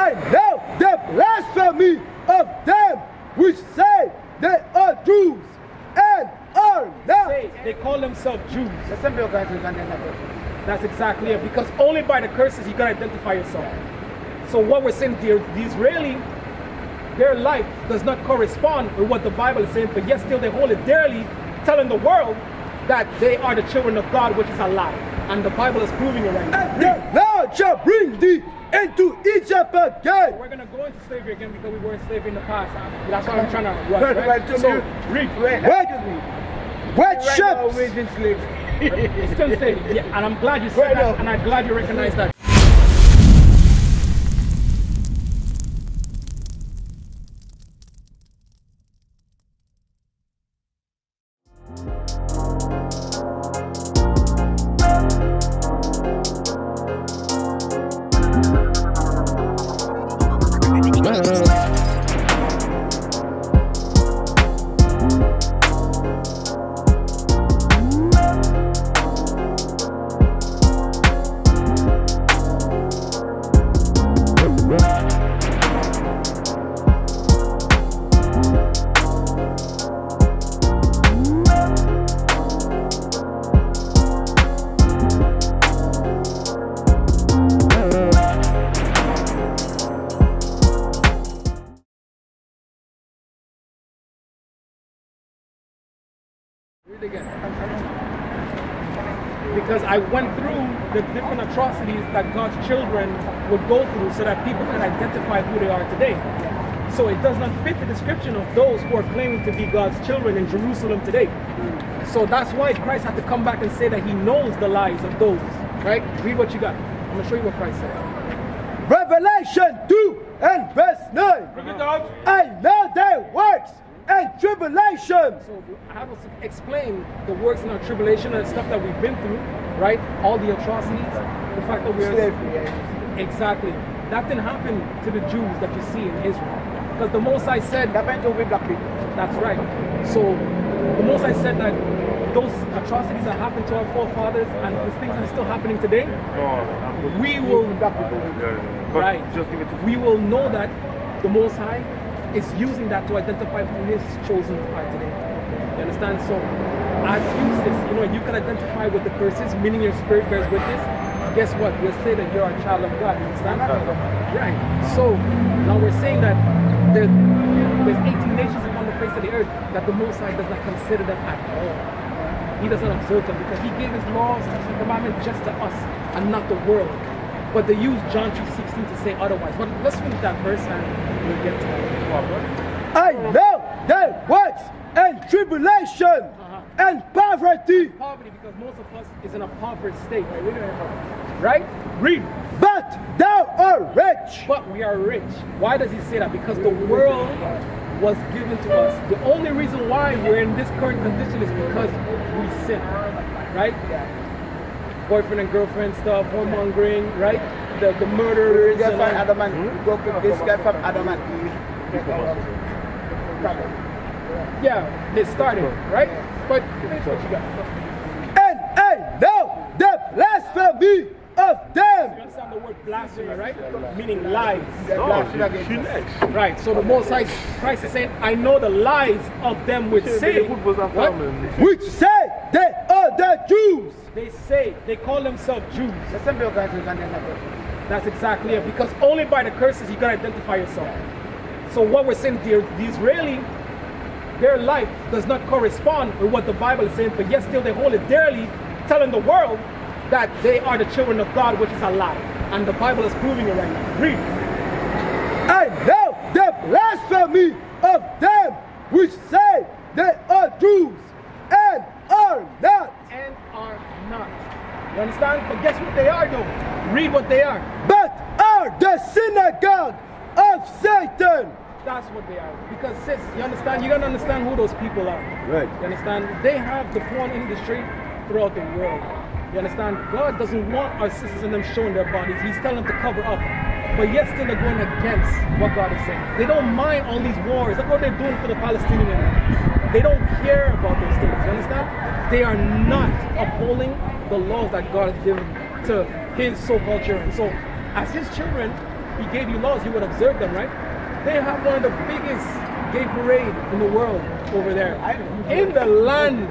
I know the blasphemy of them which say they are Jews and are not. They call themselves Jews. That's exactly it. Because only by the curses you can identify yourself. So what we're saying, the Israeli, their life does not correspond with what the Bible is saying, but yet still they hold it dearly, telling the world that they are the children of God, which is a lie. And the Bible is proving it right now. And the Lord shall bring thee into Egypt again. We're going to go into slavery again because we were in slavery in the past. That's why I'm trying to rush, right? So, read. What ships? It's still saying, yeah, and I'm glad you said that, and I'm glad you recognize that. Again. Because I went through the different atrocities that God's children would go through so that people can identify who they are today. So it does not fit the description of those who are claiming to be God's children in Jerusalem today. So that's why Christ had to come back and say that he knows the lies of those. Right? Read what you got. I'm going to show you what Christ said. Revelation 2 and verse 9. Bring it down. I know thy works and tribulation. So I have to explain the works and our tribulation and stuff that we've been through, right? All the atrocities, the fact that we're exactly. That didn't happen to the Jews that you see in Israel, because the Most High said that happened to black people. That's right. So the Most High said that those atrocities that happened to our forefathers and those things that are still happening today, we will right. We will know that the Most High is using that to identify who his chosen are today. You understand? So as you can identify with the curses, meaning your spirit bears witness. Guess what? We'll say that you're a child of God. You understand? Right. So now we're saying that there's 18 nations upon the face of the earth that the Most High does not consider them at all. He doesn't observe them because he gave his laws and commandments just to us and not the world. But they use John 3:16 to say otherwise. But let's finish that verse and we'll get to that. I know thy works and tribulation and poverty. Poverty, because most of us is in a impoverished state. Right? Read. But thou art rich. But we are rich. Why does he say that? Because the world was given to us. The only reason why we're in this current condition is because we sin. Right? Boyfriend and girlfriend stuff, whoremongering, right? The murderers. This guy from Adam and Eve. This guy from Adam and Eve. Yeah, they started, right? But finish what you got. And I know the blasphemy of them. You understand the word blasphemy, right? Meaning lies. Right, so the Most High Christ is saying, I know the lies of them which say, what? Which say they are the Jews. They call themselves Jews. That's exactly it. Because only by the curses you can identify yourself. So what we're saying, the Israeli, their life does not correspond with what the Bible is saying, but yet still they hold it dearly, telling the world that they are the children of God, which is a lie. And the Bible is proving it right now. Read. I know the blasphemy of them which say they are Jews and are not. And are not. You understand? But guess what they are though? Read what they are. But are the synagogue of Satan. That's what they are. Because sis, you understand? You gotta understand who those people are. Right. You understand? They have the porn industry throughout the world. You understand? God doesn't want our sisters and them showing their bodies. He's telling them to cover up. But yet still they're going against what God is saying. They don't mind all these wars. Look what they're doing for the Palestinians. They don't care about those things. You understand? They are not upholding the laws that God has given to his so-called children. So as his children, he gave you laws, you would observe them, right? They have one of the biggest gay parade in the world over there. In the land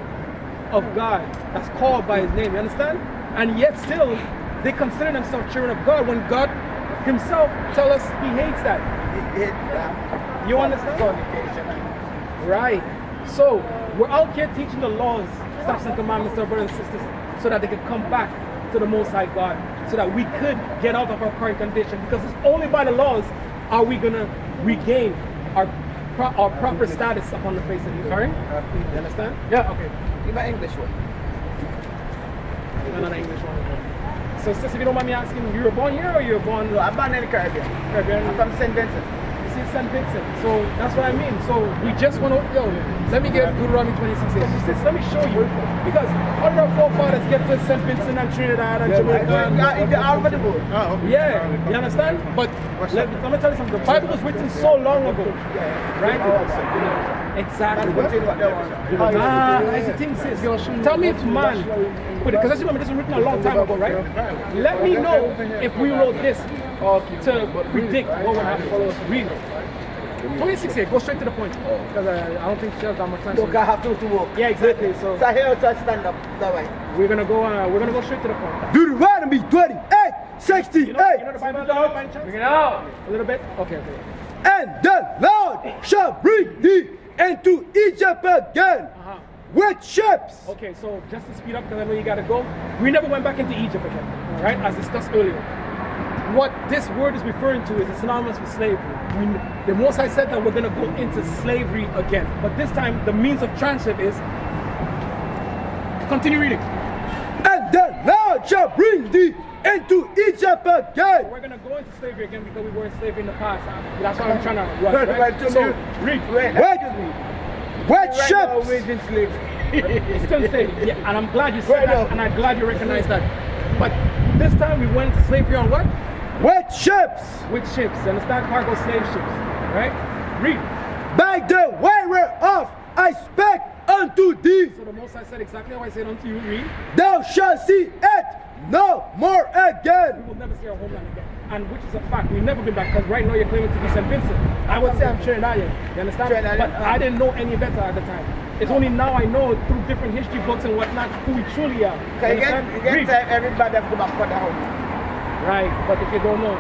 of God, that's called by his name, you understand? And yet still, they consider themselves children of God when God himself tells us he hates that. You understand? Right. So, we're out here teaching the laws, statutes and commandments to our brothers and sisters so that they can come back to the Most High God, so that we could get out of our current condition, because it's only by the laws are we going to regain our proper status upon the face of the earth. You understand? Yeah. Okay. Give me English one. No, not an English one. So, sister, if you don't mind me asking, you were born here or you were born? No, I'm born in the Caribbean. Caribbean? I'm from St. Vincent. You see, St. Vincent. So that's what I mean. So we just want to, let me get Deuteronomy 26. She says, let me show you, because all of our forefathers get to St. Vincent and Trinidad and Jamaica. They're all over the world. Yeah, you understand? But let me tell you something. The Bible was written so long ago, right? Exactly. As the thing says, tell me if man, because as you remember, this was written a long time ago, right? Let me know if we wrote this to predict what would happen. Read. 26 here, go straight to the point. Because I don't think she has that much time. Look, I have to work. Yeah, exactly. So here to stand up that way. We're gonna go straight to the point. Deuteronomy 28:68. You know the Bible by any chance? Bring it out. A little bit? Okay. And the Lord shall bring thee into Egypt again with ships. Okay, so just to speed up, because I know you gotta go, we never went back into Egypt again, right? As discussed earlier. What this word is referring to is synonymous with slavery. The Most High said that we're gonna go into slavery again, but this time the means of transit is. Continue reading. And the Lord shall bring thee into Egypt again. We're gonna go into slavery again because we were in slavery in the past. That's why I'm trying to rush, right? So read. What ships? It's still the same. Yeah, and I'm glad you said that, and I'm glad you recognize that. But this time we went into slavery on what? With ships. With ships. You understand? Cargo slave ships. Right? Read. By the way whereof I spake unto thee. So the Most High said exactly how I said unto you. Read. Thou shalt see it no more again. We will never see our homeland again. And which is a fact. We've never been back, because right now you're claiming to be St. Vincent. I would say I'm Trinidadian. You understand? But I didn't know any better at the time. It's only now I know through different history books and whatnot who we truly are. You get everybody have to go back for the home. Right, but if you don't know,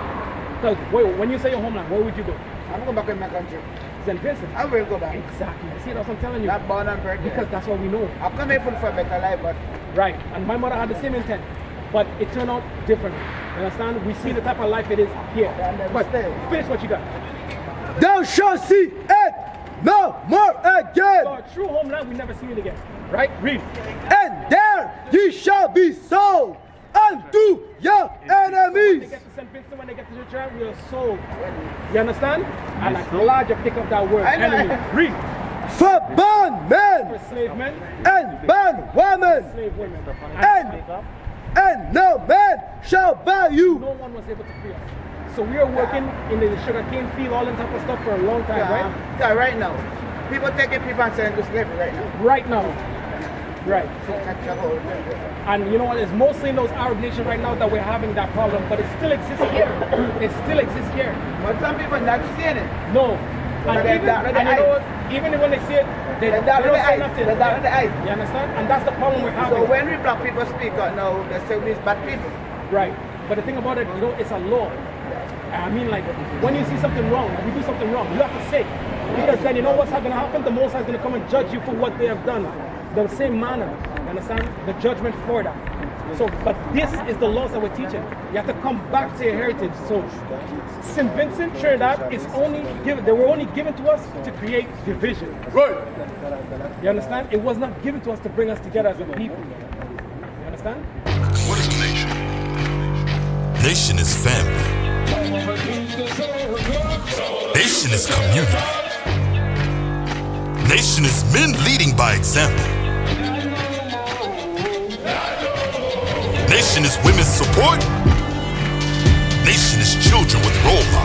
because when you say your homeland, where would you go? I'm going back in my country. St. Vincent. I will go back. Exactly. See, that's what I'm telling you. Not born and bred. Because that's what we know. I come here for a better life, but. Right, and my mother had the same intent, but it turned out differently. You understand? We see the type of life it is here. But finish what you got. Thou shalt see it no more again. So our true homeland, we never see it again. Right? Read. And there ye shall be sold unto your enemies. When they get to St. Vincent, when they get to the church, we are sold. You understand? And I'm glad you pick up that word. Enemy. Read. For bondmen. For slave men. And bondwomen. Slave women. And no man shall buy you. No one was able to free us. So we are working in the sugarcane field, all that type of stuff for a long time, right? Yeah, right now. People taking people and selling to slavery right now. Right now. Right. And you know what? It's mostly in those Arab nations right now that we're having that problem, but it still exists here. It still exists here. But some people not seeing it. No. And you know what? Even when they see it, they don't say nothing. You understand? And that's the problem we're having. So when we black people speak out now, they say we're bad people. Right. But the thing about it, you know, it's a law. I mean, like, when you see something wrong, if you do something wrong, you have to say. Because then you know what's going to happen? The Most High is going to come and judge you for what they have done. The same manner. You understand? The judgment for that. So, but this is the laws that we're teaching. You have to come back to your heritage. So, St. Vincent, Trinidad is only given, they were only given to us to create division. Right. You understand? It was not given to us to bring us together as a people. You understand? What is a nation? Nation is family. Nation is community. Nation is men leading by example. Nation is women's support. Nation is children with role models.